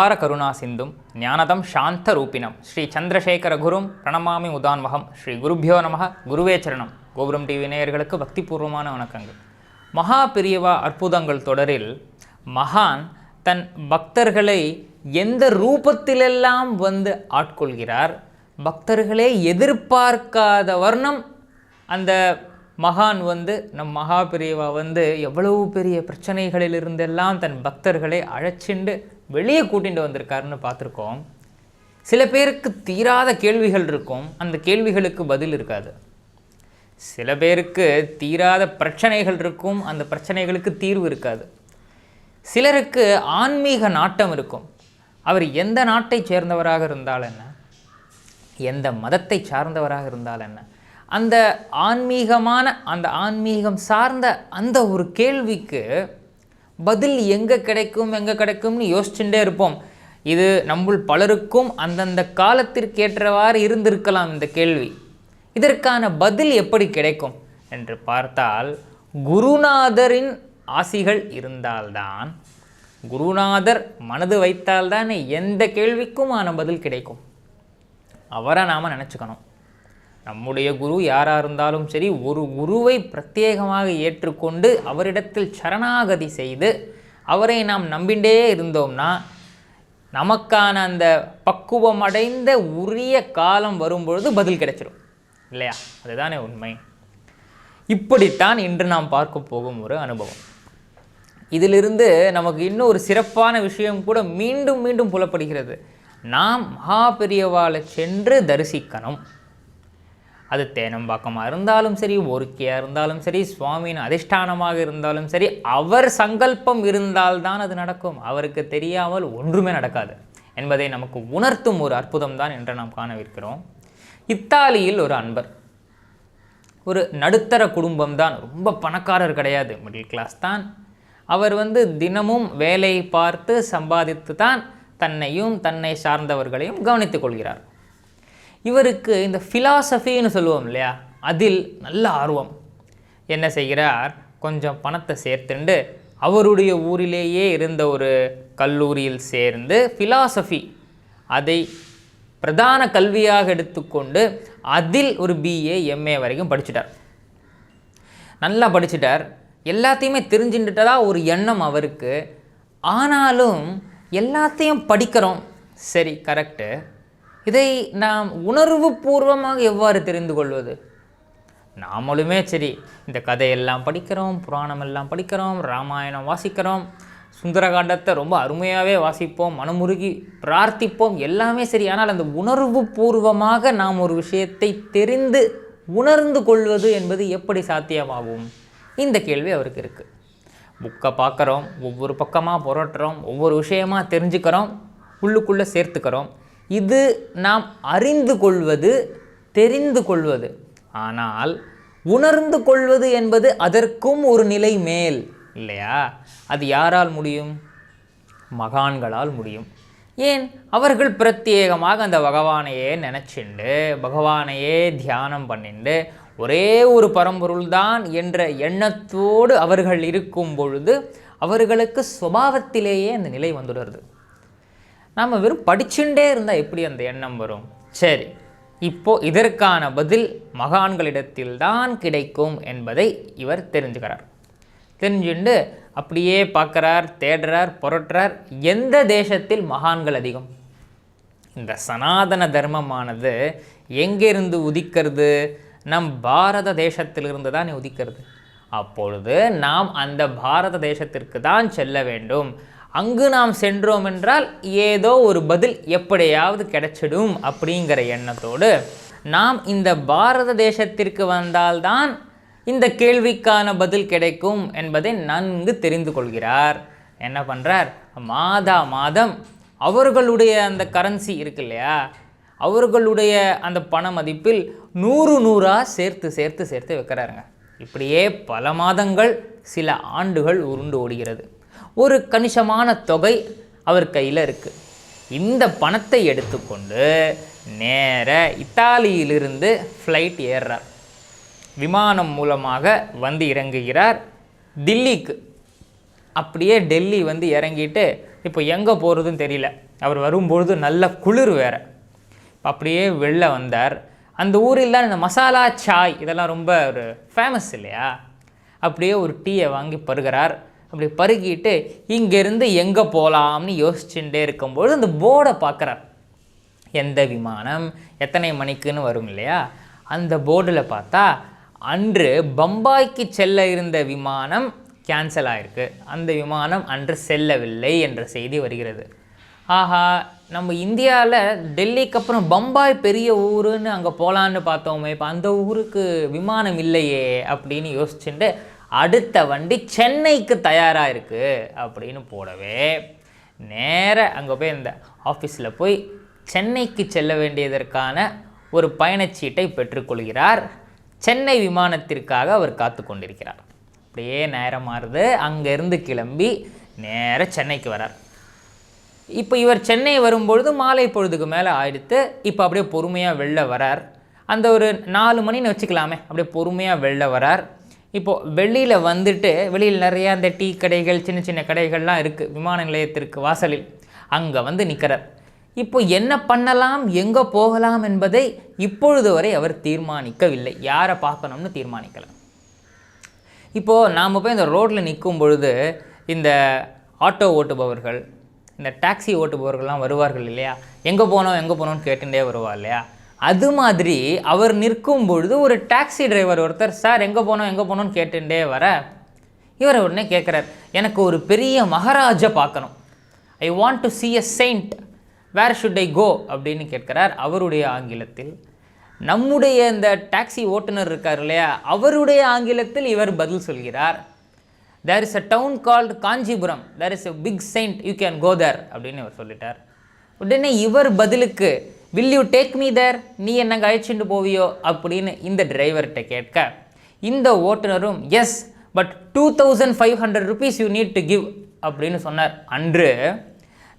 அபார கருணா சிந்தும் ஞானதம் சாந்த ரூபிணம் ஸ்ரீ சந்திரசேகர குரும் பிரணமாமி உதான்வகம் ஸ்ரீ குருபியோ நமக குருவே சரணம். கோபுரம் டிவி நேயர்களுக்கு பக்திபூர்வமான வணக்கங்கள். மகா பெரியவா அற்புதங்கள் தொடரில் மகான் தன் பக்தர்களை எந்த ரூபத்திலெல்லாம் வந்து ஆட்கொள்கிறார், பக்தர்களே எதிர்பார்க்காத வர்ணம் அந்த மகான் வந்து நம் மகா பெரியவா வந்து எவ்வளவு பெரிய பிரச்சனைகளிலிருந்தெல்லாம் தன் பக்தர்களை அழைச்சிண்டு வெளியே கூட்டிகிட்டு வந்திருக்காருன்னு பார்த்துருக்கோம். சில பேருக்கு தீராத கேள்விகள் இருக்கும், அந்த கேள்விகளுக்கு பதில் இருக்காது. சில பேருக்கு தீராத பிரச்சனைகள் இருக்கும், அந்த பிரச்சனைகளுக்கு தீர்வு இருக்காது. சிலருக்கு ஆன்மீக நாட்டம் இருக்கும். அவர் எந்த நாட்டை சேர்ந்தவராக இருந்தால் என்ன, எந்த மதத்தை சார்ந்தவராக இருந்தால் என்ன, அந்த ஆன்மீகம் சார்ந்த அந்த ஒரு கேள்விக்கு பதில் எங்கே கிடைக்கும்னு யோசிச்சுட்டே இருப்போம். இது நம்முள் பலருக்கும் அந்தந்த காலத்திற்கேற்றவாறு இருந்திருக்கலாம் இந்த கேள்வி. இதற்கான பதில் எப்படி கிடைக்கும் என்று பார்த்தால், குருநாதரின் ஆசிகள் இருந்தால்தான், குருநாதர் மனது வைத்தால்தான் எந்த கேள்விக்குமான பதில் கிடைக்கும். அவரை நாம் நினச்சிக்கணும். நம்முடைய குரு யாராக இருந்தாலும் சரி, ஒரு குருவை பிரத்யேகமாக ஏற்றுக்கொண்டு அவரிடத்தில் சரணாகதி செய்து அவரை நாம் நம்பிண்டே இருந்தோம்னா நமக்கான அந்த பக்குவம் அடைந்த உரிய காலம் வரும்பொழுது பதில் கிடைச்சிடும் இல்லையா? அதுதானே உண்மை. இப்படித்தான் இன்று நாம் பார்க்க போகும் ஒரு அனுபவம். இதிலிருந்து நமக்கு இன்னும் ஒரு சிறப்பான விஷயம் கூட மீண்டும் மீண்டும் புலப்படுகிறது. நாம் மகா பெரியவாளை சென்று தரிசிக்கணும். அது தேனம்பாக்கமாக இருந்தாலும் சரி, ஒருக்கியாக இருந்தாலும் சரி, சுவாமியின் அதிஷ்டானமாக இருந்தாலும் சரி, அவர் சங்கல்பம் இருந்தால்தான் அது நடக்கும். அவருக்கு தெரியாமல் ஒன்றுமே நடக்காது என்பதை நமக்கு உணர்த்தும் ஒரு அற்புதம் தான் என்று நாம் காணவிருக்கிறோம். இத்தாலியில் ஒரு அன்பர், ஒரு நடுத்தர குடும்பம் தான், ரொம்ப பணக்காரர் கிடையாது, மிடில் கிளாஸ் தான். அவர் தினமும் வேலை பார்த்து சம்பாதித்து தான் தன்னையும் தன்னை சார்ந்தவர்களையும் கவனித்துக் கொள்கிறார். இவருக்கு இந்த ஃபிலாசபின்னு சொல்லுவோம் இல்லையா, அதில் நல்ல ஆர்வம். என்ன செய்கிறார், கொஞ்சம் பணத்தை சேர்த்துண்டு அவருடைய ஊரிலேயே இருந்த ஒரு கல்லூரியில் சேர்ந்து ஃபிலாசபி அதை பிரதான கல்வியாக எடுத்துக்கொண்டு அதில் ஒரு BA MA வரைக்கும் படிச்சுட்டார். நல்லா படிச்சுட்டார். எல்லாத்தையுமே தெரிஞ்சுட்டதா ஒரு எண்ணம் அவருக்கு. ஆனாலும் எல்லாத்தையும் படிக்கிறோம், சரி கரெக்டு, இதை நாம் உணர்வு பூர்வமாக எவ்வாறு தெரிந்து கொள்வது? நாமளுமே சரி இந்த கதையெல்லாம் படிக்கிறோம், புராணமெல்லாம் படிக்கிறோம், ராமாயணம் வாசிக்கிறோம், சுந்தரகாண்டத்தை ரொம்ப அருமையாகவே வாசிப்போம், மனமுருகி பிரார்த்திப்போம், எல்லாமே சரி. ஆனால் அந்த உணர்வு பூர்வமாக நாம் ஒரு விஷயத்தை தெரிந்து உணர்ந்து கொள்வது என்பது எப்படி சாத்தியமாகும்? இந்த கேள்வி அவருக்கு இருக்குது. புக்கை பார்க்குறோம், ஒவ்வொரு பக்கமாக புரட்டுறோம், ஒவ்வொரு விஷயமாக தெரிஞ்சுக்கிறோம், உள்ளுக்குள்ளே சேர்த்துக்கிறோம். இது நாம் அறிந்து கொள்வது, தெரிந்து கொள்வது. ஆனால் உணர்ந்து கொள்வது என்பது அதற்கும் ஒரு நிலை மேல் இல்லையா? அது யாரால் முடியும்? மகான்களால் முடியும். ஏன்? அவர்கள் பிரத்யேகமாக அந்த பகவானையே நினச்சிண்டு, பகவானையே தியானம் பண்ணிண்டு, ஒரே ஒரு பரம்பொருள்தான் என்ற எண்ணத்தோடு அவர்கள் இருக்கும் பொழுது அவர்களுக்கு சுபாவத்திலேயே அந்த நிலை வந்துடுறது. நாம் வெறும் படிச்சுட்டே இருந்தால் எப்படி அந்த எண்ணம் வரும்? சரி, இப்போது இதற்கான பதில் மகான்களிடத்தில் தான் கிடைக்கும் என்பதை இவர் தெரிஞ்சுக்கிறார். தெரிஞ்சுண்டு அப்படியே பார்க்குறார், தேடுறார், புரட்டுறார். எந்த தேசத்தில் மகான்கள் அதிகம்? இந்த சனாதன தர்மமானது எங்கேருந்து உதிக்கிறது? நம் பாரத தேசத்திலிருந்து தான் உதிக்கிறது. அப்பொழுது நாம் அந்த பாரத தேசத்திற்கு தான் செல்ல வேண்டும். அங்கு நாம் சென்றோம் என்றால் ஏதோ ஒரு பதில் எப்படியாவது கிடைச்சிடும் அப்படிங்கிற எண்ணத்தோடு நாம் இந்த பாரத தேசத்திற்கு வந்தால்தான் இந்த கேள்விக்கான பதில் கிடைக்கும் என்பதை நன்கு தெரிந்து கொள்கிறார். என்ன பண்ணுறார், மாதம் அவர்களுடைய அந்த கரன்சி இருக்கு இல்லையா, அவர்களுடைய அந்த பண மதிப்பில் 100 சேர்த்து வைக்கிறாருங்க. இப்படியே பல மாதங்கள், சில ஆண்டுகள் உருண்டு ஓடுகிறது. ஒரு கணிசமான தொகை அவர் கையில் இருக்குது. இந்த பணத்தை எடுத்துக்கொண்டு நேர இத்தாலியிலிருந்து ஃப்ளைட் ஏறுறார். விமானம் மூலமாக இறங்குகிறார் தில்லிக்கு. அப்படியே டெல்லி இறங்கிட்டு இப்போ எங்கே போகிறதுன்னு தெரியல. அவர் வரும்பொழுது நல்ல குளிர் வேறு. அப்படியே வெளில வந்தார். அந்த ஊரில் தான் இந்த மசாலா சாய் இதெல்லாம் ரொம்ப ஒரு ஃபேமஸ் இல்லையா? அப்படியே ஒரு டீயை வாங்கி பருகிறார். அப்படி பருகிட்டு இங்கேருந்து எங்கே போகலாம்னு யோசிச்சுட்டே இருக்கும்பொழுது அந்த போர்டை பார்க்குறார். எந்த விமானம் எத்தனை மணிக்குன்னு வரும் இல்லையா? அந்த போர்டில் பார்த்தா அன்று பம்பாய்க்கு செல்ல இருந்த விமானம் கேன்சல் ஆகிருக்கு, அந்த விமானம் அன்று செல்லவில்லை என்ற செய்தி வருகிறது. ஆஹா, நம்ம இந்தியாவில் டெல்லிக்கு அப்புறம் பம்பாய் பெரிய ஊருன்னு அங்கே போகலான்னு பார்த்தோமே, இப்போ அந்த ஊருக்கு விமானம் இல்லையே அப்படின்னு யோசிச்சுட்டு அடுத்த வண்டி சென்னைக்கு தயாராக இருக்குது அப்படின்னு போடவே நேராக அங்கே போய் இந்த ஆஃபீஸில் போய் சென்னைக்கு செல்ல வேண்டியதற்கான ஒரு பயணச்சீட்டை பெற்றுக்கொள்கிறார். சென்னை விமானத்திற்காக அவர் காத்து கொண்டிருக்கிறார். அப்படியே நேரம் மாறுது. அங்கேருந்து கிளம்பி நேராக சென்னைக்கு வரார். இப்போ இவர் சென்னை வரும்பொழுது மாலை பொழுதுக்கு மேலே ஆயிடுத்து. இப்போ அப்படியே பொறுமையாக வெளில வரார். அந்த ஒரு 4 மணின்னு வச்சுக்கலாமே, அப்படியே பொறுமையாக வெளில வரார். இப்போது வெளியில் வந்துட்டு வெளியில் நிறையா அந்த டீ கடைகள் சின்ன சின்ன கடைகள்லாம் இருக்குது விமான நிலையத்திற்கு வாசலில். அங்கே வந்து நிற்கிறார். இப்போ என்ன பண்ணலாம், எங்கே போகலாம் என்பதை இப்பொழுது வரை அவர் தீர்மானிக்கவில்லை. யாரை பார்க்கணும்னு தீர்மானிக்கலை. இப்போது நாம் போய் இந்த ரோட்டில் நிற்கும் பொழுது இந்த ஆட்டோ ஓட்டுபவர்கள், இந்த டாக்ஸி ஓட்டுபவர்கள்லாம் வருவார்கள் இல்லையா? எங்கே போனோம்னு கேட்டுகிட்டே வருவா இல்லையா? அது மாதிரி அவர் நிற்கும் பொழுது ஒரு டாக்ஸி டிரைவர் ஒருத்தர் சார் எங்கே போனோம்னு கேட்டுட்டே வர இவர் உடனே கேட்குறார், எனக்கு ஒரு பெரிய மகாராஜா பார்க்கணும், I want to see a saint, where should I go அப்படின்னு கேட்கிறார் அவருடைய ஆங்கிலத்தில். நம்முடைய இந்த டாக்ஸி ஓட்டுநர் இருக்கார் இல்லையா, அவருடைய ஆங்கிலத்தில் இவர் பதில் சொல்கிறார். There is a town called Kanchipuram, there is a big saint, you can go there அப்படின்னு இவர் சொல்லிட்டார். உடனே இவர் பதிலுக்கு will you take me there, நீ என்னங்க அழைச்சிட்டு போவியோ அப்படின்னு இந்த டிரைவர்கிட்ட கேட்க இந்த ஓட்டுநரும் yes but 2500 rupees you need to give அப்படின்னு சொன்னார். அன்று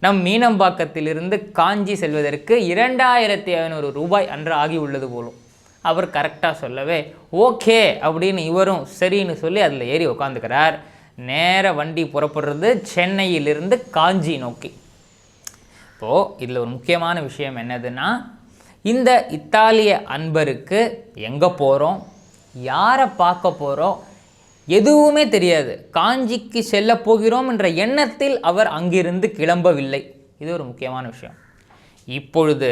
நம் மீனம்பாக்கத்திலிருந்து காஞ்சி செல்வதற்கு 2500 ரூபாய் அன்று ஆகி உள்ளது போலும். அவர் கரெக்டாக சொல்லவே ஓகே அப்படின்னு இவரும் சரின்னு சொல்லி அதில் ஏறி உட்காந்துக்கிறார். நேர வண்டி புறப்படுறது சென்னையிலிருந்து காஞ்சி நோக்கி. இப்போது இதில் ஒரு முக்கியமான விஷயம் என்னதுன்னா, இந்த இத்தாலிய அன்பருக்கு எங்கே போகிறோம், யாரை பார்க்க போகிறோம் எதுவுமே தெரியாது. காஞ்சிக்கு செல்ல போகிறோம் என்ற எண்ணத்தில் அவர் அங்கிருந்து கிளம்பவில்லை. இது ஒரு முக்கியமான விஷயம். இப்பொழுது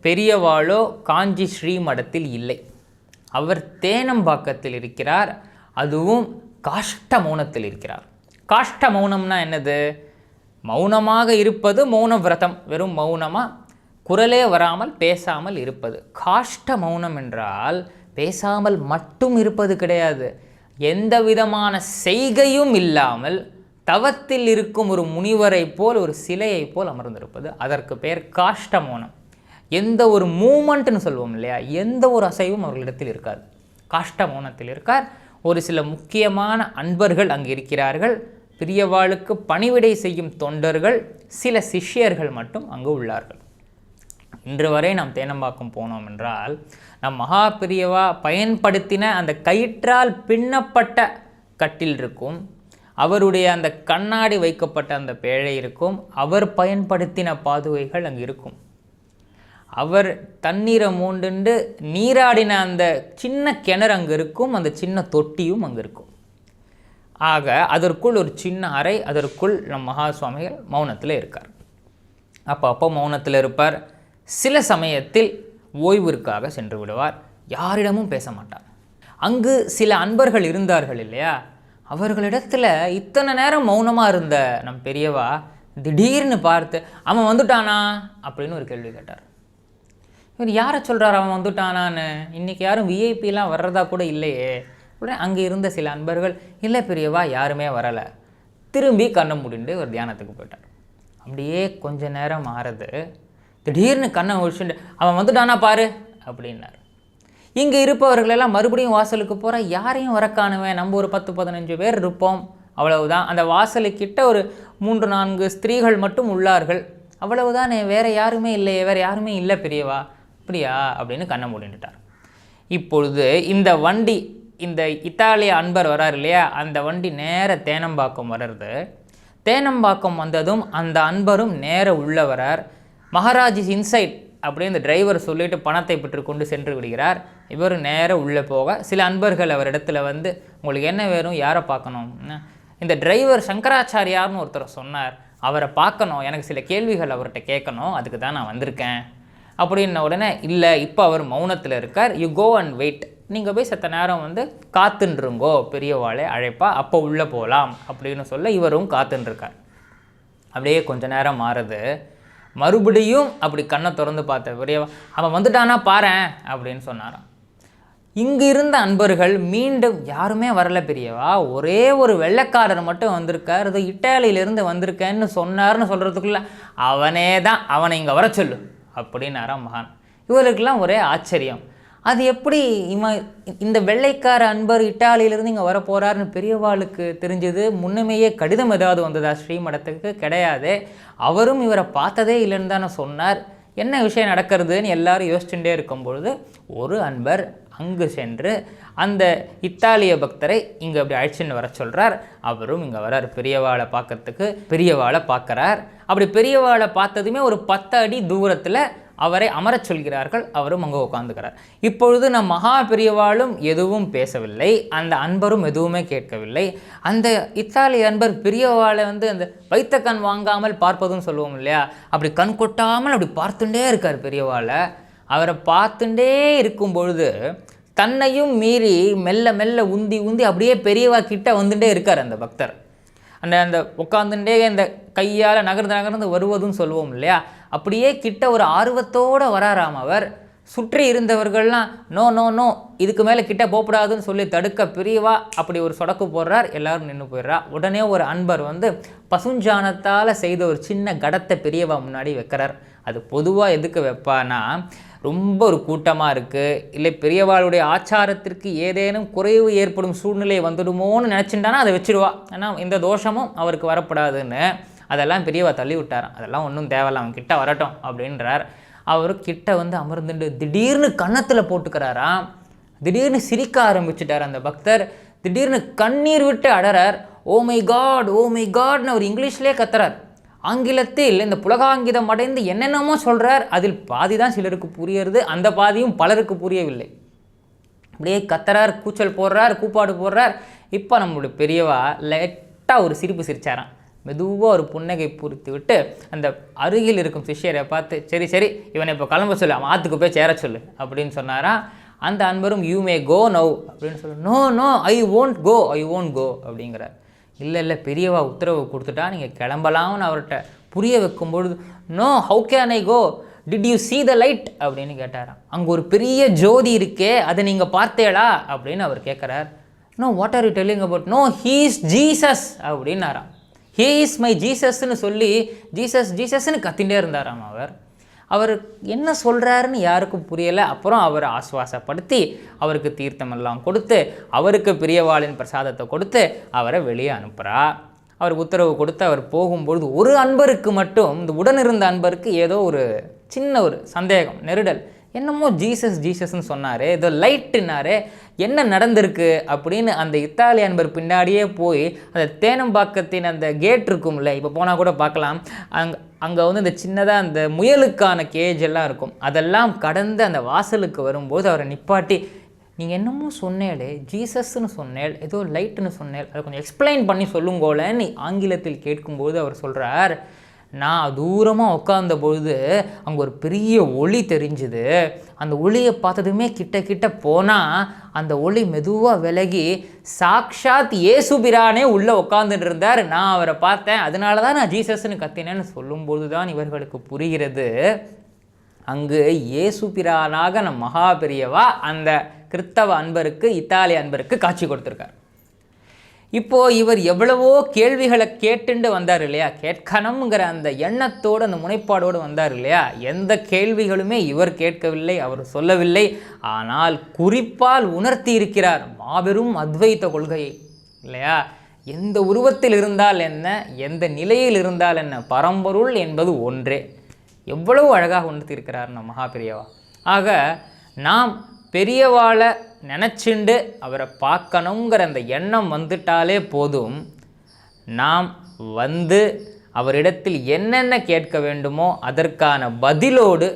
பெரியவாளோ காஞ்சி ஸ்ரீமடத்தில் இல்லை, அவர் தேனம்பாக்கத்தில் இருக்கிறார். அதுவும் காஷ்ட மௌனத்தில் இருக்கிறார். காஷ்ட மௌனம்னா என்னது? மௌனமாக இருப்பது மௌன விரதம், வெறும் மௌனமாக குரலே வராமல் பேசாமல் இருப்பது. காஷ்ட மௌனம் என்றால் பேசாமல் மட்டும் இருப்பது கிடையாது, எந்த விதமான செய்கையும் இல்லாமல் தவத்தில் இருக்கும் ஒரு முனிவரை போல் ஒரு சிலையை போல் அமர்ந்திருப்பது. அதற்கு பெயர் காஷ்ட மௌனம். எந்த ஒரு மூமெண்ட்னு சொல்லுவோம் இல்லையா, எந்த ஒரு அசைவும் அவர்களிடத்தில் இருக்காது. காஷ்ட மௌனத்தில் இருக்கார். ஒரு சில முக்கியமான அன்பர்கள் அங்கு இருக்கிறார்கள். பெரியவாளுக்கு பணிவிடை செய்யும் தொண்டர்கள், சில சிஷ்யர்கள் மட்டும் அங்கு உள்ளார்கள். இன்று வரை நாம் தேனம்பாக்கம் போனோம் என்றால் நம் மகா பெரியவா பயன்படுத்தின அந்த கயிற்றால் பின்னப்பட்ட கட்டில் இருக்கும், அவருடைய அந்த கண்ணாடி வைக்கப்பட்ட அந்த பேழை இருக்கும், அவர் பயன்படுத்தின பாதுகைகள் அங்கு இருக்கும். அவர் தண்ணீரை மூண்டுண்டு நீராடின அந்த சின்ன கிணறு அங்கே இருக்கும், அந்த சின்ன தொட்டியும் அங்கே இருக்கும். ஆக அதற்குள் ஒரு சின்ன அறை, அதற்குள் நம் மகா சுவாமிகள் மௌனத்தில் இருக்கார். அப்போ மௌனத்தில் இருப்பார். சில சமயத்தில் ஓய்விற்காக சென்று விடுவார், யாரிடமும் பேச மாட்டார். அங்கு சில அன்பர்கள் இருந்தார்கள் இல்லையா, அவர்களிடத்தில் இத்தனை நேரம் மௌனமாக இருந்த நம் பெரியவா திடீர்னு பார்த்து அவன் வந்துட்டானா அப்படின்னு ஒரு கேள்வி கேட்டார். இவர் யாரை சொல்கிறார் அவன் வந்துட்டானான்னு? இன்றைக்கி யாரும் விஐபிலாம் வர்றதா கூட இல்லையே. உடனே அங்கே இருந்த சில அன்பர்கள் இல்லை பெரியவா யாருமே வரலை, திரும்பி கண்ணை மூடிண்டு ஒரு தியானத்துக்கு போயிட்டார். அப்படியே கொஞ்ச நேரம் ஆறுது. திடீர்னு கண்ணை ஒழிச்சுட்டு அவன் வந்துட்டானா பாரு அப்படின்னார். இங்கே இருப்பவர்களெல்லாம் மறுபடியும் வாசலுக்கு போகிற, யாரையும் வர காணுவேன், நம்ம ஒரு 10-15 பேர் இருப்போம் அவ்வளவுதான். அந்த வாசலுக்கிட்ட ஒரு 3-4 ஸ்திரீகள் மட்டும் உள்ளார்கள், அவ்வளவுதான், வேறு யாருமே இல்லையே, வேறு யாருமே இல்லை பெரியவா. அப்படியா அப்படின்னு கண்ணை மூடிட்டார். இப்பொழுது இந்த வண்டி, இந்த இத்தாலிய அன்பர் வரார் இல்லையா, அந்த வண்டி நேர தேனம்பாக்கம் வர்றது. தேனம்பாக்கம் வந்ததும் அந்த அன்பரும் நேர உள்ள வரார். மகாராஜ் இஸ் இன்சைட் அப்படின்னு இந்த டிரைவர் சொல்லிட்டு பணத்தை பெற்று கொண்டு சென்று விடுகிறார். இவர் நேர உள்ளே போக சில அன்பர்கள் அவர் இடத்துல வந்து உங்களுக்கு என்ன வேணும், யாரை பார்க்கணும், இந்த டிரைவர் சங்கராச்சாரியார்னு ஒருத்தர் சொன்னார், அவரை பார்க்கணும், எனக்கு சில கேள்விகள் அவர்கிட்ட கேட்கணும், அதுக்கு தான் நான் வந்திருக்கேன் அப்படின்ன உடனே இல்லை இப்போ அவர் மௌனத்தில் இருக்கார், யூ கோ அண்ட் வெயிட், நீங்கள் போய் செத்த நேரம் வந்து காத்துன்றுங்கோ, பெரியவாளே அழைப்பா, அப்போ உள்ளே போகலாம் அப்படின்னு சொல்ல இவரும் காத்துன்ருக்கார். அப்படியே கொஞ்ச நேரம் மாறுது. மறுபடியும் அப்படி கண்ணை திறந்து பார்த்த பெரியவா அவன் வந்துட்டானா பாரேன் அப்படின்னு சொன்னாராம். இங்கு இருந்த அன்பர்கள் மீண்டும் யாருமே வரல பெரியவா, ஒரே ஒரு வெள்ளைக்காரர் மட்டும் வந்திருக்கார், இது இட்டாலியிலேருந்து வந்திருக்கேன்னு சொன்னார்னு சொல்கிறதுக்குள்ள அவனே தான், அவனை இங்கே வர சொல்லு அப்படின்னாராம் மகான். இவருக்கெல்லாம் ஒரே ஆச்சரியம், அது எப்படி இந்த வெள்ளைக்கார அன்பர் இட்டாலியிலேருந்து இங்கே வர போகிறாருன்னு பெரியவாளுக்கு தெரிஞ்சது? முன்னமேயே கடிதம் ஏதாவது வந்ததா ஸ்ரீமடத்துக்கு? கிடையாது. அவரும் இவரை பார்த்ததே இல்லைன்னு தானே சொன்னார். என்ன விஷயம் நடக்கிறதுன்னு எல்லாரும் யோசிச்சுட்டே இருக்கும்பொழுது ஒரு அன்பர் அங்கு சென்று அந்த இத்தாலிய பக்தரை இங்கே அப்படி அழைச்சின்னு வர சொல்கிறார். அவரும் இங்கே வரார் பெரியவாளை பார்க்கறதுக்கு. பெரியவாளை பார்க்குறார். அப்படி பெரியவாளை பார்த்ததுமே ஒரு 10 அடி தூரத்தில் அவரை அமரச் சொல்கிறார்கள். அவரும் அங்கே உட்காந்துக்கிறார். இப்பொழுது நம் மகா பெரியவாளும் எதுவும் பேசவில்லை, அந்த அன்பரும் எதுவுமே கேட்கவில்லை. அந்த இத்தாலிய அன்பர் பெரியவாளை வந்து அந்த வைத்த கண் வாங்காமல் பார்ப்பதும் சொல்லுவோம் இல்லையா, அப்படி கண் கொட்டாமல் அப்படி பார்த்துட்டே இருக்கார் பெரியவாளை. அவரை பார்த்துட்டே இருக்கும் பொழுது தன்னையும் மீறி மெல்ல மெல்ல உந்தி உந்தி அப்படியே பெரியவா கிட்ட வந்துட்டே இருக்கார் அந்த பக்தர். அந்த உட்காந்துட்டே இந்த கையால் நகர்ந்து வருவதும் சொல்லுவோம் இல்லையா, அப்படியே கிட்ட ஒரு ஆர்வத்தோடு வராராம் அவர். சுற்றி இருந்தவர்கள்லாம் நோ நோ நோ இதுக்கு மேலே கிட்ட போகக்கூடாதுன்னு சொல்லி தடுக்க பெரியவா அப்படி ஒரு சொடக்கு போடுறார், எல்லாரும் நின்று போயிடுறா. உடனே ஒரு அன்பர் வந்து பசுஞ்சாணத்தால் செய்த ஒரு சின்ன கடத்தை பெரியவா முன்னாடி வைக்கிறார். அது பொதுவாக எதுக்கு வைப்பானா, ரொம்ப ஒரு கூட்டமாக இருக்குது, இல்லை பெரியவாளுடைய ஆச்சாரத்திற்கு ஏதேனும் குறைவு ஏற்படும் சூழ்நிலை வந்துடுமோன்னு நினச்சிட்டானா அதை வச்சுடுவா. ஏன்னா இந்த தோஷமும் அவருக்கு வரப்படாதுன்னு அதெல்லாம் பெரியவா தள்ளி விட்டாராம். அதெல்லாம் ஒன்றும் தேவையில்ல, அவன் கிட்ட வரட்டும் அப்படின்றார். அவர் கிட்ட வந்து அமர்ந்துட்டு திடீர்னு கன்னத்தில் போட்டுக்கிறாராம். திடீர்னு சிரிக்க ஆரம்பிச்சுட்டார் அந்த பக்தர். திடீர்னு கண்ணீர் விட்டு அடறார். ஓ மை காட்னு அவர் இங்கிலீஷ்லேயே கத்துறார். ஆங்கிலத்தில் இந்த புலகாங்கிதம் அடைந்து என்னென்னமோ சொல்கிறார். அதில் பாதி தான் சிலருக்கு புரியுறது, அந்த பாதியும் பலருக்கு புரியவில்லை. அப்படியே கத்துறார், கூச்சல் போடுறார், கூப்பாடு போடுறார். இப்போ நம்மளுடைய பெரியவா லைட்டாக ஒரு சிரிப்பு சிரிச்சாராம். மெதுவாக ஒரு புன்னகை பூரித்து விட்டு அந்த அருகில் இருக்கும் சிஷ்யரை பார்த்து சரி சரி இவனை இப்போ கிளம்ப சொல்லு, அவன் ஆற்றுக்கு போய் சேர சொல்லு அப்படின்னு சொன்னாராம். அந்த அன்பரும் யூ மே கோ நவ் அப்படின்னு சொல்லு. No no I won't go அப்படிங்கிறார். இல்லை பெரியவா உத்தரவு கொடுத்துட்டா நீங்கள் கிளம்பலாம்னு அவர்கிட்ட புரிய வைக்கும்பொழுது no how can I go, did you see the light அப்படின்னு கேட்டாராம். அங்கே ஒரு பெரிய ஜோதி இருக்கே, அதை நீங்கள் பார்த்தேடா அப்படின்னு அவர் கேட்குறார். No what are you telling about, no he is Jesus அப்படின்னாராம். ஹீ இஸ் மை ஜீசஸ்ன்னு சொல்லி ஜீசஸ்ன்னு கத்திகிட்டே இருந்தாராம் அவர் என்ன சொல்கிறாருன்னு யாருக்கும் புரியலை. அப்புறம் அவரை ஆஸ்வாசப்படுத்தி அவருக்கு தீர்த்தமெல்லாம் கொடுத்து அவருக்கு பெரியவாளின் பிரசாதத்தை கொடுத்து அவரை வெளியே அனுப்புகிறா. அவருக்கு உத்தரவு கொடுத்து அவர் போகும்பொழுது ஒரு அன்பருக்கு மட்டும், இந்த உடனிருந்த அன்பருக்கு ஏதோ ஒரு சின்ன ஒரு சந்தேகம், நெருடல். என்னமோ ஜீசஸ்ன்னு சொன்னார், ஏதோ லைட்டுனாரு, என்ன நடந்திருக்கு அப்படின்னு அந்த இத்தாலிய அன்பர் பின்னாடியே போய் அந்த தேனம்பாக்கத்தின் அந்த கேட் இருக்கும்ல, இப்போ போனால் கூட பார்க்கலாம், அங்கே வந்து இந்த சின்னதாக அந்த முயலுக்கான கேஜ் எல்லாம் இருக்கும், அதெல்லாம் கடந்து அந்த வாசலுக்கு வரும்போது அவரை நிப்பாட்டி நீங்கள் என்னமோ சொன்னேளே, ஜீசஸ்ன்னு சொன்னேள், ஏதோ லைட்டுன்னு சொன்னேள், அதை கொஞ்சம் எக்ஸ்பிளைன் பண்ணி சொல்லுங்கோலன்னு ஆங்கிலத்தில் கேட்கும்போது அவர் சொல்கிறார், நான் தூரமாக உட்கார்ந்த பொழுது அங்கே ஒரு பெரிய ஒளி தெரிஞ்சுது. அந்த ஒளியை பார்த்ததுமே கிட்ட போனால் அந்த ஒளி மெதுவாக விலகி சாக்ஷாத் இயேசுபிரானே உள்ளே உட்காந்துட்டு இருந்தார். நான் அவரை பார்த்தேன், அதனால தான் நான் ஜீசஸ்ன்னு கத்தினேன்னு சொல்லும்போது தான் இவர்களுக்கு புரிகிறது, அங்கு இயேசுபிரானாக நம் மகா பெரியவா அந்த கிறிஸ்தவ அன்பருக்கு, இத்தாலிய அன்பருக்கு காட்சி கொடுத்துருக்கார். இப்போது இவர் எவ்வளவோ கேள்விகளை கேட்டுண்டு வந்தார் இல்லையா, கேட்கணுங்கிற அந்த எண்ணத்தோடு அந்த முனைப்பாடோடு வந்தார் இல்லையா, எந்த கேள்விகளுமே இவர் கேட்கவில்லை, அவர் சொல்லவில்லை. ஆனால் குறிப்பால் உணர்த்தி இருக்கிறார் மாபெரும் அத்வைத்த கொள்கையை இல்லையா. எந்த உருவத்தில் இருந்தால் என்ன, எந்த நிலையில் இருந்தால் என்ன, பரம்பொருள் என்பது ஒன்றே. எவ்வளவு அழகாக உணர்த்தியிருக்கிறார் நம்ம மகா பெரியவா. ஆக நாம் பெரியவாளை நினச்சிண்டு அவரை பார்க்கணுங்கிற அந்த எண்ணம் வந்துட்டாலே போதும், நாம் வந்து அவரிடத்தில் என்னென்ன கேட்க வேண்டுமோ அதற்கான பதிலோடு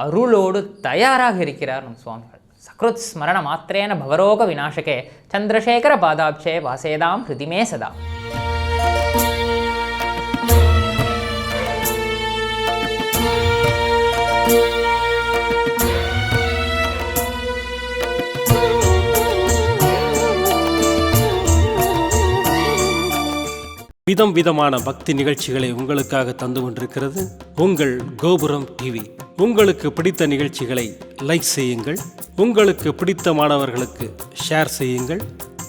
அருளோடு தயாராக இருக்கிறார் நம் சுவாமிகள். சக்ருத் ஸ்மரண மாத்திரேன பவரோக விநாசகே சந்திரசேகர பாதாப்சே வாசேதாம் ஹிருதிமே சதா. விதம் விதமான பக்தி நிகழ்ச்சிகளை உங்களுக்காக தந்து கொண்டிருக்கிறது உங்கள் கோபுரம் டிவி. உங்களுக்கு பிடித்த நிகழ்ச்சிகளை லைக் செய்யுங்கள், உங்களுக்கு பிடித்த மாணவர்களுக்கு ஷேர் செய்யுங்கள்.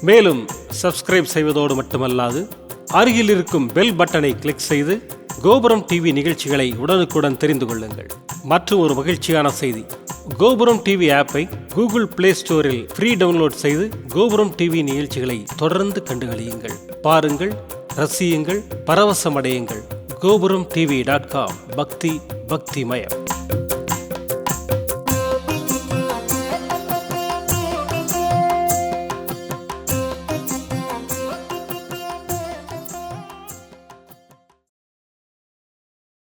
மேலும் சப்ஸ்கிரைப் செய்வதோடு மட்டுமல்லாது அருகில் இருக்கும் பெல் பட்டனை கிளிக் செய்து கோபுரம் டிவி நிகழ்ச்சிகளை உடனுக்குடன் தெரிந்து கொள்ளுங்கள். மற்றும் ஒரு மகிழ்ச்சியான செய்தி, கோபுரம் டிவி ஆப்பை கூகுள் பிளே ஸ்டோரில் ஃப்ரீ டவுன்லோட் செய்து கோபுரம் டிவி நிகழ்ச்சிகளை தொடர்ந்து கண்டுகளியுங்கள், பாருங்கள், ரசியுங்கள், பரவசமடையுங்கள். கோபுரம் டிவி.com பக்தி பக்திமயம்.